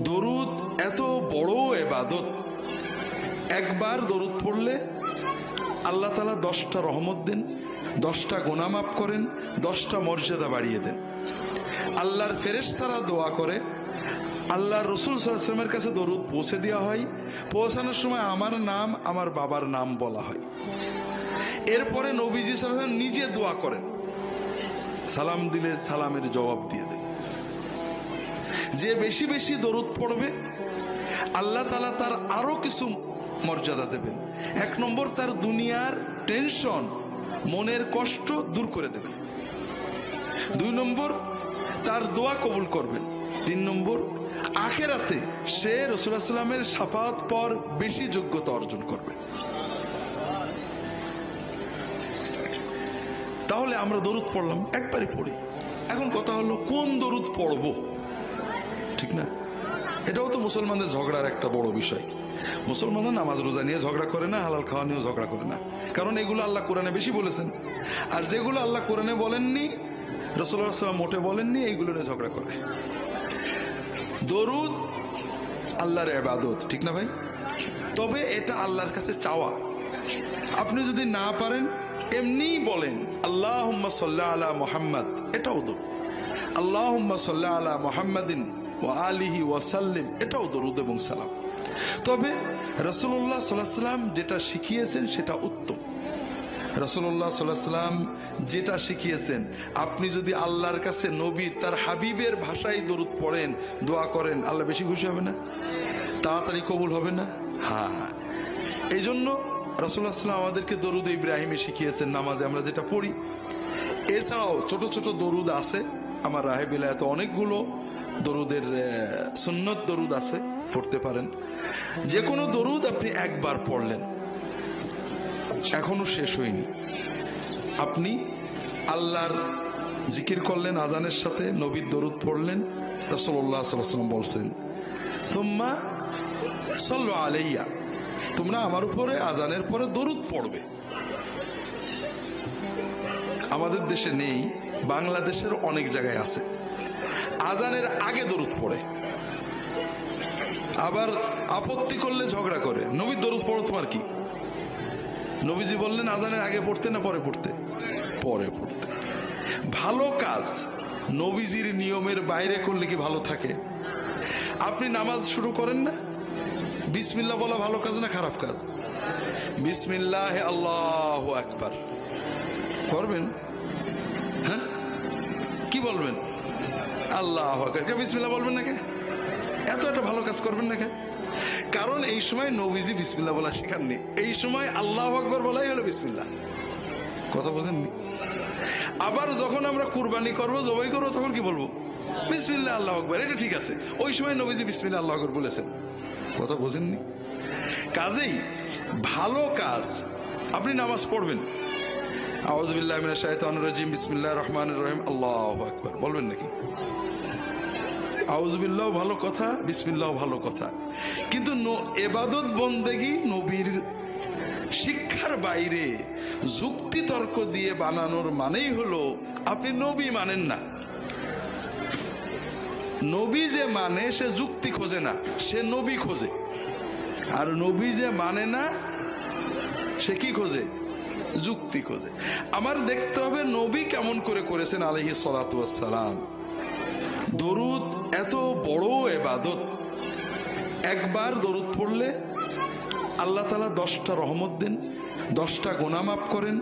দরুদ এত বড় ইবাদত, একবার দরুদ পড়লে আল্লাহ তাআলা 10টা রহমত দেন, 10টা গুনাহ মাফ করেন, 10টা মর্যাদা বাড়িয়ে দেন। আল্লাহর ফেরেশতারা দোয়া করে, আল্লাহর রাসূল সাল্লাল্লাহু আলাইহি ওয়াসাল্লামের কাছে দরুদ পৌঁছে দেওয়া হয়। পৌঁছানোর সময় আমার নাম, আমার বাবার নাম বলা হয়। এরপরে নবীজি সাল্লাল্লাহু আলাইহি ওয়াসাল্লাম নিজে দোয়া করেন, সালাম দিলে সালামের জবাব দিয়ে দেন। যে বেশি বেশি দরুদ পড়বে আল্লাহ তাআলা তার আরো কিছু মর্যাদা দেবেন। 1 নম্বর, তার দুনিয়ার টেনশন, মনের কষ্ট দূর করে দেবেন। 2 নম্বর, তার দোয়া কবুল করবেন। 3 নম্বর, আখিরাতে সে রাসূলুল্লাহ সাল্লাল্লাহু আলাইহি ওয়াসাল্লামের শাফাআত পর বেশি যোগ্যতা অর্জন করবে। তাহলে আমরা দরুদ পড়লাম, একবারই পড়ি। এখন কথা হলো কোন দরুদ পড়বো, ঠিক না? এটাও তো মুসলমানদের ঝগড়ার একটা বড় বিষয়। মুসলমানরা নামাজ রোজা নিয়ে ঝগড়া করে না, হালাল খাওয়া নিয়েও ঝগড়া করে না, কারণ এগুলো আল্লাহ কোরআনে বেশি বলেছেন। আর যেগুলো আল্লাহ কোরআনে বলেননি, রাসূলুল্লাহ সাল্লাল্লাহু আলাইহি ওয়াসাল্লাম মোটে বলেননি, এইগুলো নিয়ে ঝগড়া করে। দরুদ আল্লাহর ইবাদত, ঠিক না ভাই? তবে এটা আল্লাহর কাছে চাওয়া। আপনি যদি না পারেন এমনিই বলেন আল্লাহুম্মা সাল্লি আলা মুহাম্মাদ, এটাও দরুদ। আল্লাহুম্মা সাল্লি আলা মুহাম্মাদিন ওয়া আলিহি ওয়া সাল্লিম, এটাও দরুদ এবং সালাম। তবে রাসূলুল্লাহ সাল্লাল্লাহু আলাইহি ওয়াসাল্লাম যেটা শিখিয়েছেন সেটা উত্তম। রাসূলুল্লাহ সাল্লাল্লাহু আলাইহি ওয়াসাল্লাম যেটা শিখিয়েছেন, আপনি যদি আল্লাহর কাছে নবীর, তার হাবিবের ভাষায় দরুদ পড়েন, দোয়া করেন, আল্লাহ বেশি খুশি হবে না? তাড়াতাড়ি কবুল হবে না? হ্যাঁ, এই জন্য রাসূলুল্লাহ সাল্লাল্লাহু আলাইহি ওয়াসাল্লাম আমাদেরকে দরুদ ইব্রাহিমী শিখিয়েছেন, নামাজে আমরা যেটা পড়ি। এছাড়াও ছোট ছোট দরুদ আছে, আমার রাহে বিলায়াতে অনেকগুলো দরুদের সুন্নত দরুদ আছে, পড়তে পারেন। যে কোনো দরুদ আপনি একবার পড়লেন, এখনো শেষ হয়নি, আপনি আল্লাহর জিকির করলেন, আজানের সাথে নবীর দরুদ পড়লেন। রাসূলুল্লাহ সাল্লাল্লাহু আলাইহি ওয়াসাল্লাম বলছেন, তুম্মা সাল্লু আলাইয়া, তোমরা আমার উপরে আজানের পরে দরুদ পড়বে। আমাদের দেশে নেই, বাংলাদেশের অনেক জায়গায় আছে। আজানের আগে দরুদ পড়ে, আবার আপত্তি করলে ঝগড়া করে, নবীর দরুদ পড়ো, তোমার কি? নবীজি বললেন আজানের আগে পড়তে না পরে পড়তে? পরে পড়তে। ভালো কাজ নবীজির নিয়মের বাইরে করলে কি ভালো থাকে? আপনি নামাজ শুরু করেন না, বিসমিল্লাহ বলা ভালো কাজ না খারাপ কাজ? বিসমিল্লাহ আল্লাহু আকবার করবেন, হ্যাঁ? কি বলবেন? আল্লাহু আকবার, বিসমিল্লাহ বলবেন না কে? এত একটা ভালো কাজ করবেন না কে? কারণ এই সময় নবীজি বিসমিল্লাহ বলা শেখাননি, এই সময় আল্লাহু আকবার বলাই হলো বিসমিল্লাহ। কথা বোঝেননি? আবার যখন আমরা কুরবানি করবো, জবাই করবো, তখন কি বলবো? বিসমিল্লাহ আল্লাহু আকবার, এটা ঠিক আছে। ওই সময় নবীজি বিসমিল্লাহ আল্লাহু আকবার বলেছেন। কথা বোঝেননি? কাজেই ভালো কাজ, আপনি নামাজ পড়বেন, আউযু বিল্লাহি মিনাশ শাইতানির রাজিম, বিসমিল্লাহির রহমানির রহিম, আল্লাহু আকবার বলবেন নাকি? আউযু বিল্লাহ ভালো কথা, বিসমিল্লাহ ভালো কথা, কিন্তু ইবাদত বন্দেগী নবীর শিক্ষার বাইরে যুক্তি তর্ক দিয়ে বানানোর মানেই হলো আপনি নবী মানেন না। নবী যে মানে সে যুক্তি খোঁজে না, সে নবী খোঁজে। আর নবী যে মানে না সে কি খোঁজে? যুক্তি খোঁজে। আমার দেখতে হবে নবী কেমন করে করেছেন আলাইহিস সালাতু ওয়াস সালাম। দরুদ এত বড় ইবাদত, একবার দরুদ পড়লে আল্লাহ তাআলা 10টা রহমত দেন, 10টা গুনাহ মাফ করেন।